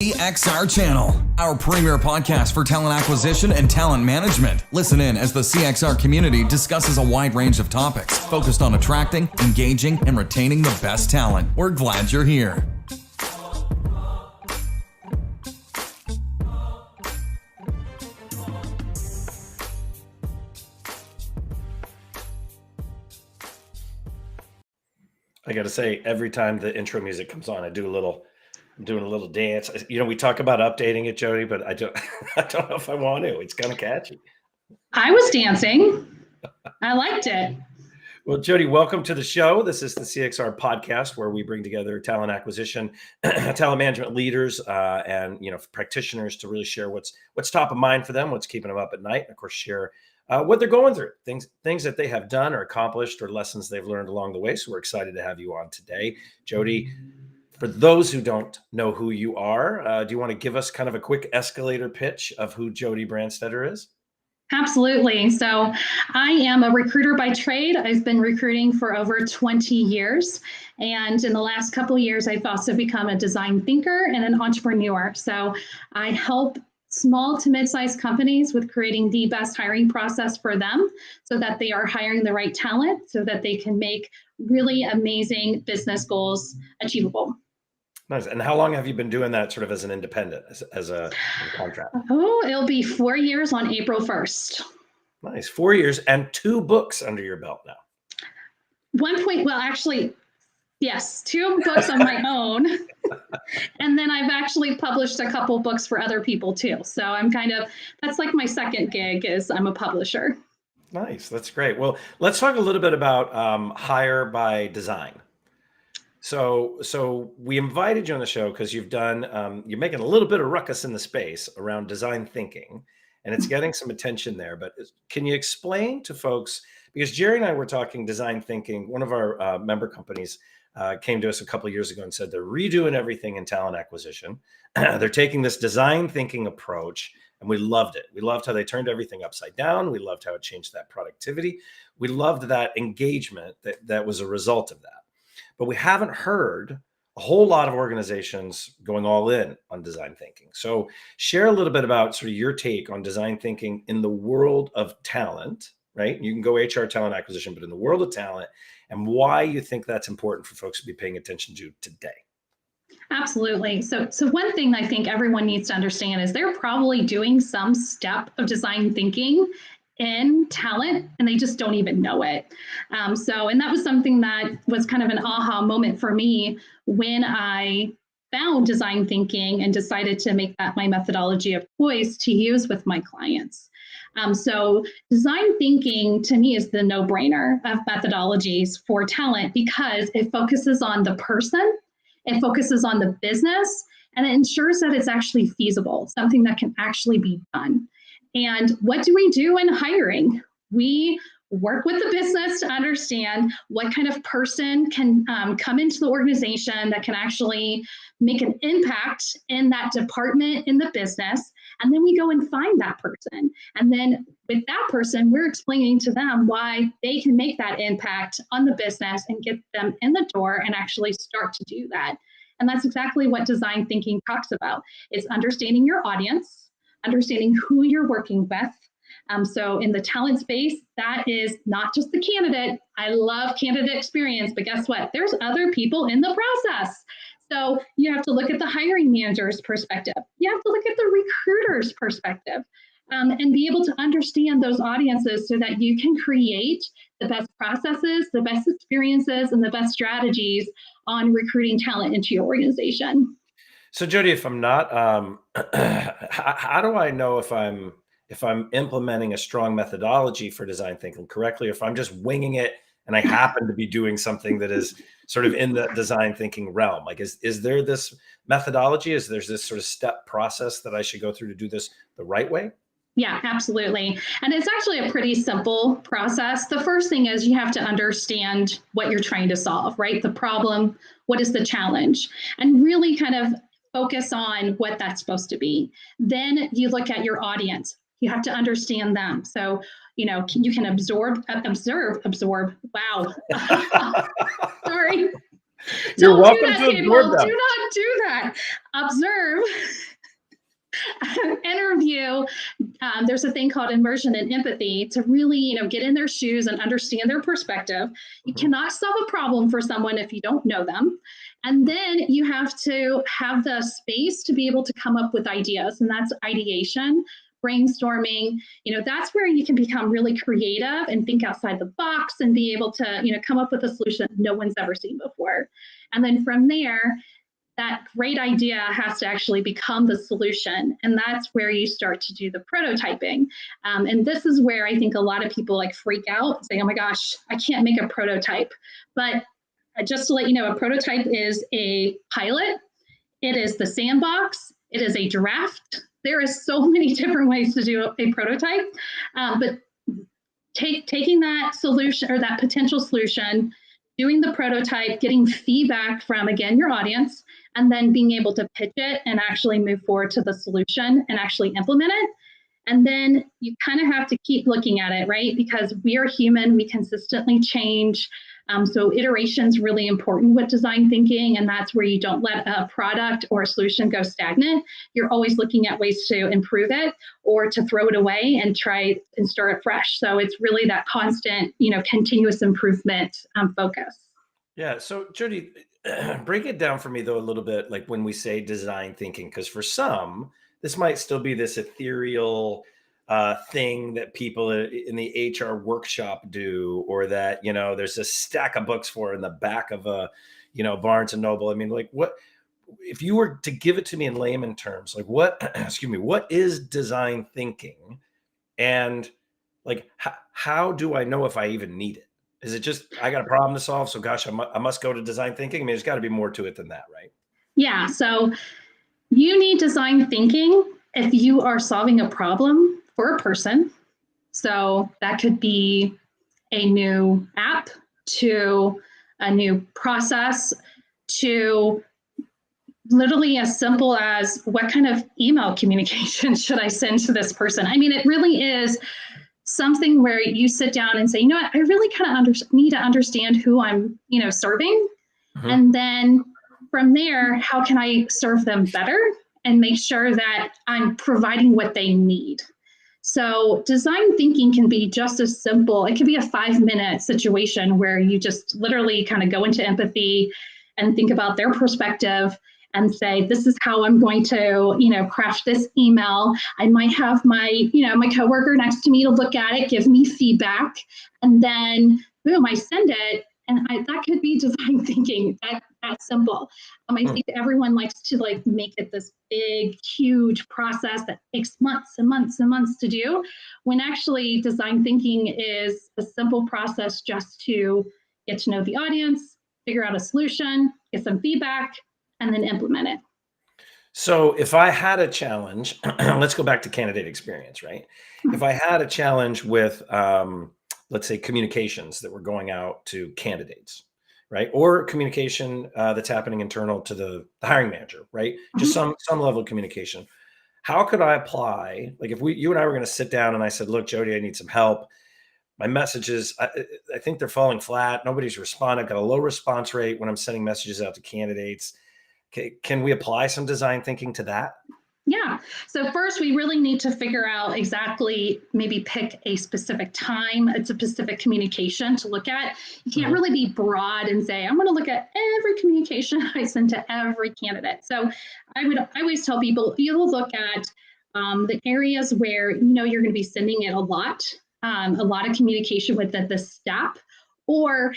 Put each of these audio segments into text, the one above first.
CXR channel, our premier podcast for talent acquisition and talent management. Listen in as the CXR community discusses a wide range of topics focused on attracting, engaging, and retaining the best talent. We're glad you're here. I got to say, every time the intro music comes on, I'm doing a little dance. You know, we talk about updating it, Jodi, but I don't know if I want to. It's kind of catchy. I was dancing. I liked it. Well, Jodi, welcome to the show. This is the CXR Podcast, where we bring together talent acquisition, talent management leaders, and practitioners to really share what's top of mind for them, what's keeping them up at night, and of course share what they're going through, things that they have done or accomplished or lessons they've learned along the way. So we're excited to have you on today, Jodi. For those who don't know who you are, do you want to give us kind of a quick escalator pitch of who Jodi Brandstetter is? Absolutely. So I am a recruiter by trade. I've been recruiting for over 20 years. And in the last couple of years, I've also become a design thinker and an entrepreneur. So I help small to mid-sized companies with creating the best hiring process for them so that they are hiring the right talent so that they can make really amazing business goals achievable. Nice. And how long have you been doing that sort of as an independent, as a contract? Oh, it'll be 4 years on April 1st. Nice. 4 years and 2 books under your belt now. Yes, 2 books on my own. And then I've actually published a couple books for other people too. So that's like my second gig is I'm a publisher. Nice. That's great. Well, let's talk a little bit about hire by design. So we invited you on the show because you're making a little bit of ruckus in the space around design thinking, and it's getting some attention there. But can you explain to folks, because Jerry and I were talking design thinking, one of our member companies came to us a couple of years ago and said they're redoing everything in talent acquisition. They're taking this design thinking approach, and we loved it. We loved how they turned everything upside down. We loved how it changed that productivity. We loved that engagement that was a result of that. But we haven't heard a whole lot of organizations going all in on design thinking. So share a little bit about sort of your take on design thinking in the world of talent, right? You can go HR talent acquisition, but in the world of talent, and why you think that's important for folks to be paying attention to today. Absolutely. So one thing I think everyone needs to understand is they're probably doing some step of design thinking in talent, and they just don't even know it. And that was something that was kind of an aha moment for me when I found design thinking and decided to make that my methodology of choice to use with my clients. So design thinking to me is the no-brainer of methodologies for talent because it focuses on the person, it focuses on the business, and it ensures that it's actually feasible, something that can actually be done. And what do we do in hiring? We work with the business to understand what kind of person can come into the organization that can actually make an impact in that department in the business. And then we go and find that person. And then with that person, we're explaining to them why they can make that impact on the business and get them in the door and actually start to do that. And that's exactly what design thinking talks about. It's understanding your audience, understanding who you're working with. So in the talent space, that is not just the candidate. I love candidate experience, but guess what? There's other people in the process. So you have to look at the hiring manager's perspective. You have to look at the recruiter's perspective and be able to understand those audiences so that you can create the best processes, the best experiences, and the best strategies on recruiting talent into your organization. So Jodi, if I'm not, how do I know if I'm implementing a strong methodology for design thinking correctly, or if I'm just winging it and I happen to be doing something that is sort of in the design thinking realm? Like, is there this methodology? Is there this sort of step process that I should go through to do this the right way? Yeah, absolutely. And it's actually a pretty simple process. The first thing is you have to understand what you're trying to solve, right? The problem, what is the challenge? And really kind of focus on what that's supposed to be. Then you look at your audience. You have to understand them. So, you can observe. Wow. Sorry. You're Don't do welcome that, to people. absorb them. Do not do that. Observe, interview. There's a thing called immersion and empathy to really, get in their shoes and understand their perspective. You cannot solve a problem for someone if you don't know them. And then you have to have the space to be able to come up with ideas, and that's ideation, brainstorming. That's where you can become really creative and think outside the box and be able to, come up with a solution no one's ever seen before. And then from there, that great idea has to actually become the solution. And that's where you start to do the prototyping. And this is where I think a lot of people freak out, saying, oh my gosh, I can't make a prototype. But just to let you know, a prototype is a pilot. It is the sandbox. It is a draft. There is so many different ways to do a prototype. But taking that solution or that potential solution, doing the prototype, getting feedback from, again, your audience, and then being able to pitch it and actually move forward to the solution and actually implement it. And then you kind of have to keep looking at it, right? Because we are human, we consistently change. So iteration is really important with design thinking, and that's where you don't let a product or a solution go stagnant. You're always looking at ways to improve it or to throw it away and try and start it fresh. So it's really that constant, continuous improvement focus. Yeah. So Jodi, break it down for me though a little bit, like when we say design thinking, because for some, this might still be this ethereal thing that people in the HR workshop do, or that, there's a stack of books for in the back of a, Barnes and Noble. I mean, like what, if you were to give it to me in layman terms, like what, excuse me, what is design thinking? And like, how do I know if I even need it? Is it just, I got a problem to solve, so gosh, I must go to design thinking? I mean, there's got to be more to it than that, right? Yeah. So you need design thinking if you are solving a problem for a person. So that could be a new app, to a new process, to literally as simple as what kind of email communication should I send to this person? I mean, it really is something where you sit down and say, you know what, I really kind of need to understand who I'm, serving. Mhm. And then from there, how can I serve them better and make sure that I'm providing what they need? So design thinking can be just as simple. It could be a 5-minute situation where you just literally kind of go into empathy and think about their perspective and say, this is how I'm going to, craft this email. I might have my, my coworker next to me to look at it, give me feedback, and then boom, I send it. And that could be design thinking, that simple. I think everyone likes to make it this big, huge process that takes months and months and months to do, when actually design thinking is a simple process just to get to know the audience, figure out a solution, get some feedback, and then implement it. So if I had a challenge, let's go back to candidate experience, right? If I had a challenge with, let's say, communications that were going out to candidates, right? Or communication that's happening internal to the hiring manager, right? Just some level of communication. How could I apply, like if you and I were going to sit down and I said, look, Jodi, I need some help. My messages, I think they're falling flat. Nobody's responding. I've got a low response rate when I'm sending messages out to candidates. Can we apply some design thinking to that? Yeah. So first, we really need to figure out exactly, maybe pick a specific time, it's a specific communication to look at. You can't really be broad and say, I'm going to look at every communication I send to every candidate. So I always tell people, you'll look at the areas where you're going to be sending it a lot of communication with the step, or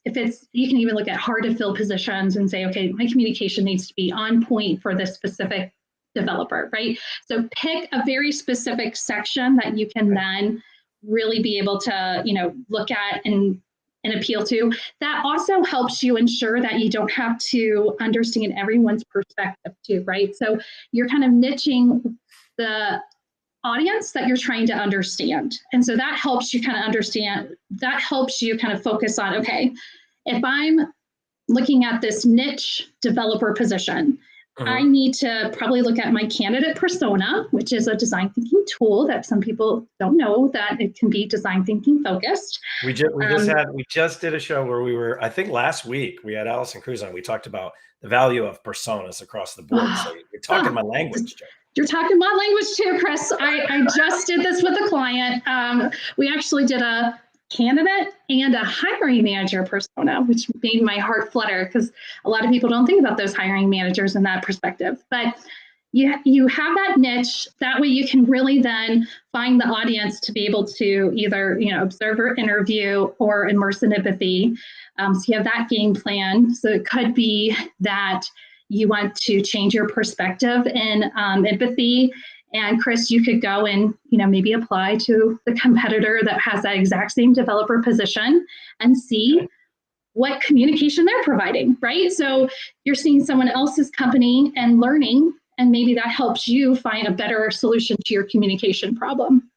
if it's, you can even look at hard to fill positions and say, okay, my communication needs to be on point for this specific developer, right? So pick a very specific section that you can then really be able to, look at and appeal to. That also helps you ensure that you don't have to understand everyone's perspective too, right? So you're kind of niching the audience that you're trying to understand. And so that helps you kind of understand, that helps you kind of focus on, okay, if I'm looking at this niche developer position, I need to probably look at my candidate persona, which is a design thinking tool that some people don't know that it can be design thinking focused. We just did a show where we were, I think last week we had Allison Cruz on. We talked about the value of personas across the board. So you're talking my language, Joe. You're talking my language too, Chris. I just did this with a client. We actually did a candidate and a hiring manager persona, which made my heart flutter because a lot of people don't think about those hiring managers in that perspective. But you have that niche. That way you can really then find the audience to be able to either, observe or interview or immerse in empathy. So you have that game plan. So it could be that you want to change your perspective in empathy. And Chris, you could go and, maybe apply to the competitor that has that exact same developer position and see what communication they're providing, right? So you're seeing someone else's company and learning, and maybe that helps you find a better solution to your communication problem.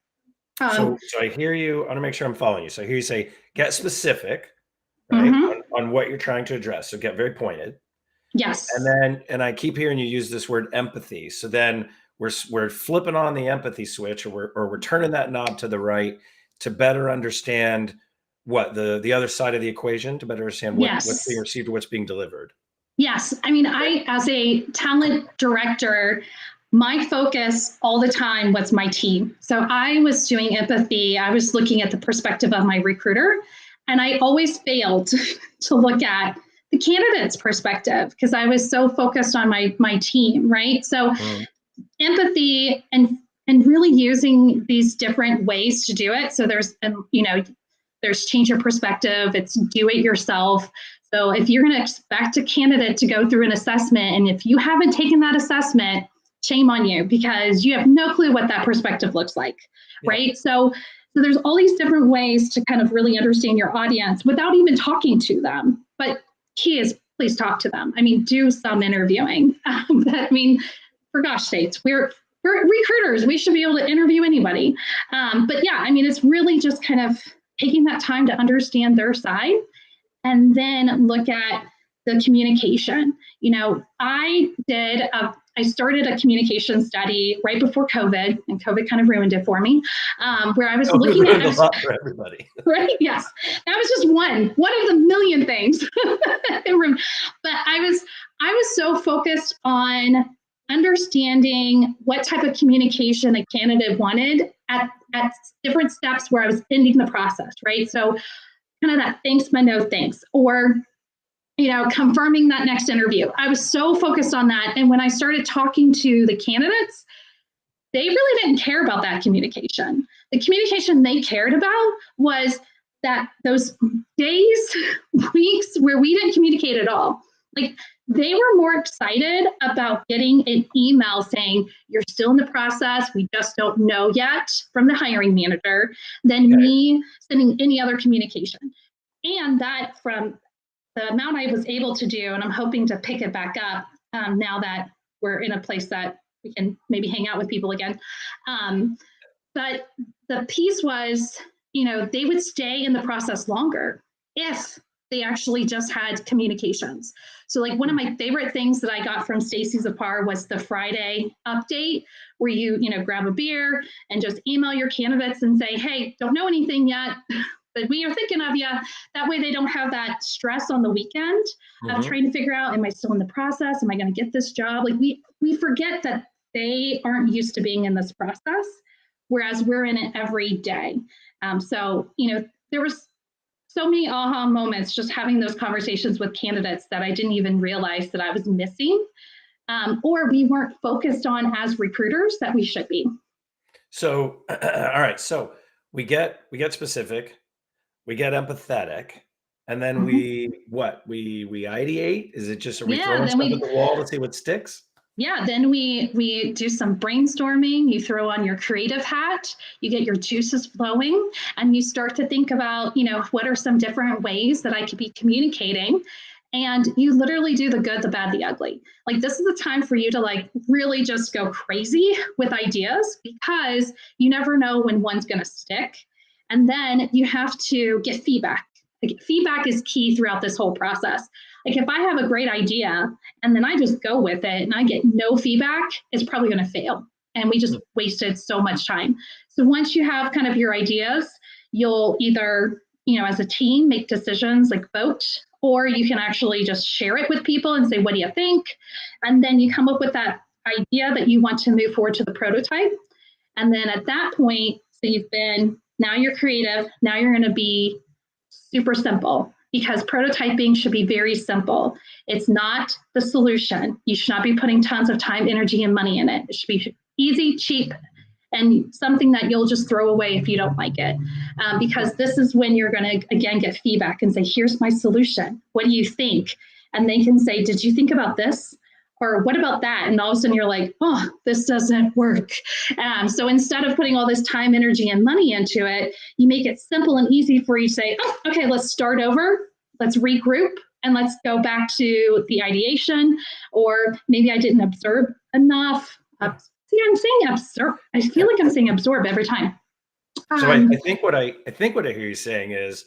So I hear you. I want to make sure I'm following you. So I hear you say, get specific, right, on what you're trying to address. So get very pointed. Yes. And I keep hearing you use this word empathy. So then we're flipping on the empathy switch, or we're turning that knob to the right to better understand what the other side of the equation, to better understand what's being received or what's being delivered. Yes. I mean, I, as a talent director, my focus all the time was my team. So I was doing empathy. I was looking at the perspective of my recruiter, and I always failed to look at the candidate's perspective because I was so focused on my team, right? So empathy and really using these different ways to do it. So there's change your perspective. It's do it yourself. So if you're going to expect a candidate to go through an assessment, and if you haven't taken that assessment, shame on you, because you have no clue what that perspective looks like, right? So there's all these different ways to kind of really understand your audience without even talking to them. But key is please talk to them. I mean, do some interviewing. For gosh sakes, we're recruiters. We should be able to interview anybody. But yeah, I mean, it's really just kind of taking that time to understand their side and then look at the communication. I started a communication study right before COVID, and COVID kind of ruined it for me, where I was looking at a lot for everybody. Right? Yes. That was just one of the million things. But I was so focused on understanding what type of communication a candidate wanted at different steps where I was ending the process, right? So kind of that thanks, but no thanks, or confirming that next interview. I was so focused on that. And when I started talking to the candidates, they really didn't care about that communication. The communication they cared about was that those days, weeks where we didn't communicate at all. Like, they were more excited about getting an email saying, you're still in the process, we just don't know yet, from the hiring manager, than me sending any other communication. And that, from the amount I was able to do, and I'm hoping to pick it back up now that we're in a place that we can maybe hang out with people again. But the piece was, they would stay in the process longer if they actually just had communications. So like one of my favorite things that I got from Stacy Zapar was the Friday update, where you grab a beer and just email your candidates and say, hey, don't know anything yet, but we are thinking of you. That way they don't have that stress on the weekend of trying to figure out, am I still in the process? Am I going to get this job? Like we forget that they aren't used to being in this process, whereas we're in it every day. So there was so many aha moments just having those conversations with candidates that I didn't even realize that I was missing, or we weren't focused on as recruiters that we should be. So, all right. So we get specific, we get empathetic, and then we ideate? Is it just, are we throwing stuff at the wall to see what sticks? Yeah, then we do some brainstorming. You throw on your creative hat, you get your juices flowing, and you start to think about, what are some different ways that I could be communicating? And you literally do the good, the bad, the ugly. Like, this is the time for you to really just go crazy with ideas, because you never know when one's going to stick. And then you have to get feedback. Like, feedback is key throughout this whole process. Like, if I have a great idea and then I just go with it and I get no feedback, it's probably going to fail. And we just wasted so much time. So once you have kind of your ideas, you'll either, as a team, make decisions, like vote, or you can actually just share it with people and say, what do you think? And then you come up with that idea that you want to move forward to the prototype. And then at that point, now you're creative, now you're going to be super simple, because prototyping should be very simple. It's not the solution. You should not be putting tons of time, energy, and money in it. It should be easy, cheap, and something that you'll just throw away if you don't like it. Because this is when you're going to, again, get feedback and say, here's my solution. What do you think? And they can say, did you think about this? Or what about that? And all of a sudden you're like, oh, this doesn't work. So instead of putting all this time, energy, and money into it, you make it simple and easy for you to say, oh, okay, let's start over. Let's regroup and let's go back to the ideation. Or maybe I didn't observe enough. I'm saying absorb. I feel like I'm saying absorb every time. So I think what I hear you saying is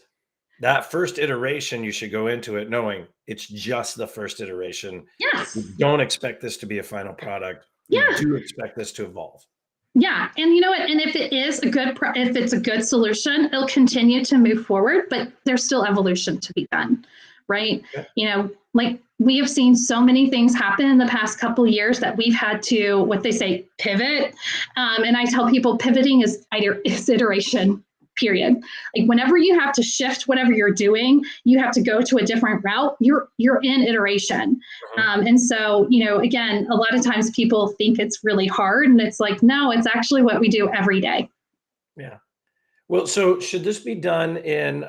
that first iteration, you should go into it knowing it's just the first iteration. Yes. You don't expect this to be a final product. Yeah. You do expect this to evolve. Yeah. And you know what? And if it is if it's a good solution, it'll continue to move forward, but there's still evolution to be done. Right. Yeah. Like, we have seen so many things happen in the past couple of years that we've had to, what they say, pivot. And I tell people pivoting is iteration, period. Like, whenever you have to shift whatever you're doing, you have to go to a different route, you're in iteration. And so, again, a lot of times people think it's really hard, and it's like, no, it's actually what we do every day. Yeah. Well, so should this be done in,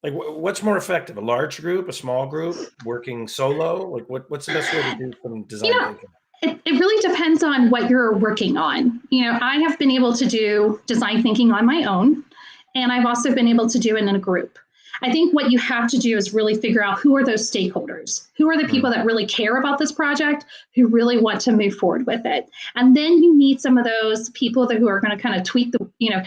what's more effective? A large group, a small group, working solo? Like, what's the best way to do some design thinking? It really depends on what you're working on. I have been able to do design thinking on my own, and I've also been able to do it in a group. I think what you have to do is really figure out who are those stakeholders, who are the people that really care about this project, who really want to move forward with it. And then you need some of those people who are going to kind of tweak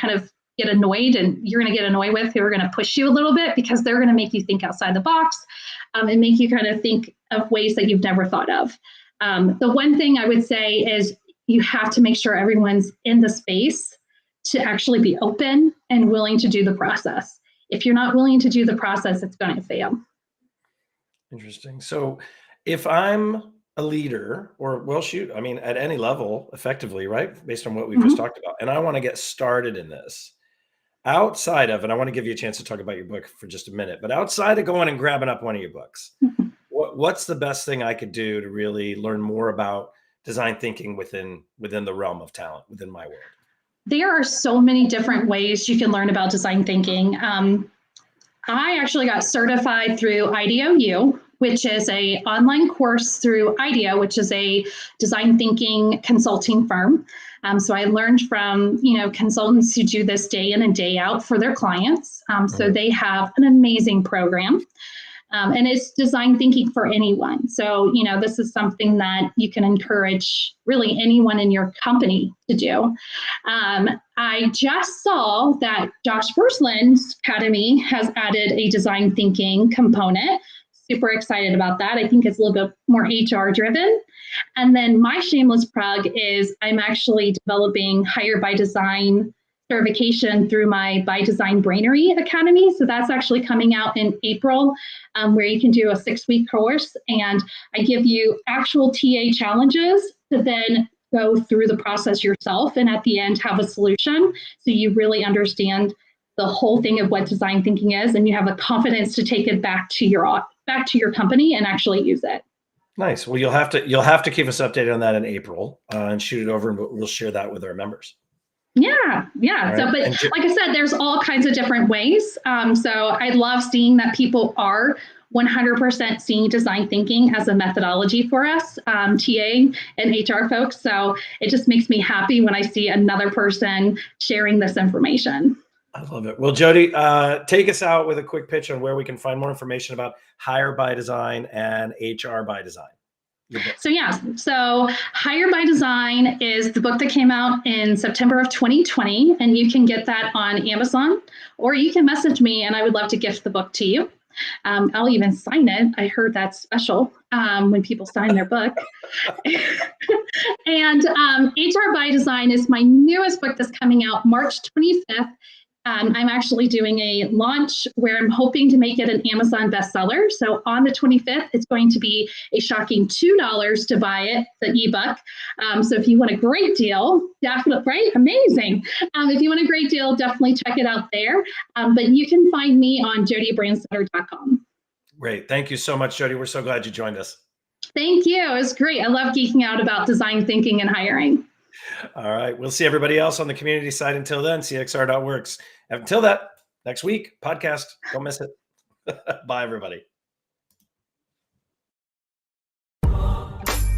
kind of get annoyed, and you're going to get annoyed with, who are going to push you a little bit, because they're going to make you think outside the box and make you kind of think of ways that you've never thought of. The one thing I would say is you have to make sure everyone's in the space to actually be open and willing to do the process. If you're not willing to do the process, it's going to fail. Interesting. So if I'm a leader, or at any level effectively, right? Based on what we've just talked about, and I want to get started in this outside of, and I want to give you a chance to talk about your book for just a minute, but outside of going and grabbing up one of your books, what's the best thing I could do to really learn more about design thinking within the realm of talent, within my world? There are so many different ways you can learn about design thinking. I actually got certified through IDOU, which is an online course through IDEO, which is a design thinking consulting firm. So I learned from, consultants who do this day in and day out for their clients. So they have an amazing program. And it's design thinking for anyone. So, this is something that you can encourage really anyone in your company to do. I just saw that Josh Bursland's Academy has added a design thinking component. Super excited about that. I think it's a little bit more HR driven. And then my shameless plug is I'm actually developing Hire by Design certification through my By Design Brainery Academy. So that's actually coming out in April, where you can do a 6-week course, and I give you actual TA challenges to then go through the process yourself, and at the end have a solution, so you really understand the whole thing of what design thinking is, and you have the confidence to take it back to your company and actually use it. Nice. Well, you'll have to keep us updated on that in April and shoot it over, and we'll share that with our members. Yeah. Right. So, but like I said, there's all kinds of different ways. So I love seeing that people are 100% seeing design thinking as a methodology for us, TA and HR folks. So it just makes me happy when I see another person sharing this information. I love it. Well, Jodi, take us out with a quick pitch on where we can find more information about Hire by Design and HR by Design. So Hire by Design is the book that came out in September of 2020, and you can get that on Amazon, or you can message me and I would love to gift the book to you. I'll even sign it. I heard that's special when people sign their book. And HR by Design is my newest book that's coming out March 25th. I'm actually doing a launch where I'm hoping to make it an Amazon bestseller. So on the 25th, it's going to be a shocking $2 to buy it, the ebook. So if you want a great deal, definitely, right? Amazing. If you want a great deal, definitely check it out there. But you can find me on jodibrandstetter.com. Great. Thank you so much, Jodi. We're so glad you joined us. Thank you. It was great. I love geeking out about design thinking and hiring. All right. We'll see everybody else on the community side. Until then, CXR.works. Until that, next week, podcast. Don't miss it. Bye, everybody.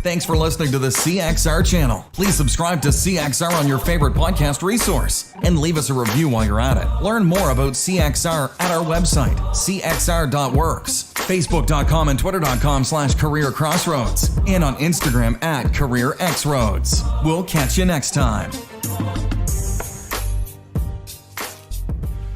Thanks for listening to the CXR channel. Please subscribe to CXR on your favorite podcast resource and leave us a review while you're at it. Learn more about CXR at our website, CXR.works, Facebook.com and Twitter.com/CareerCrossroads, and on Instagram @CareerXroads. We'll catch you next time.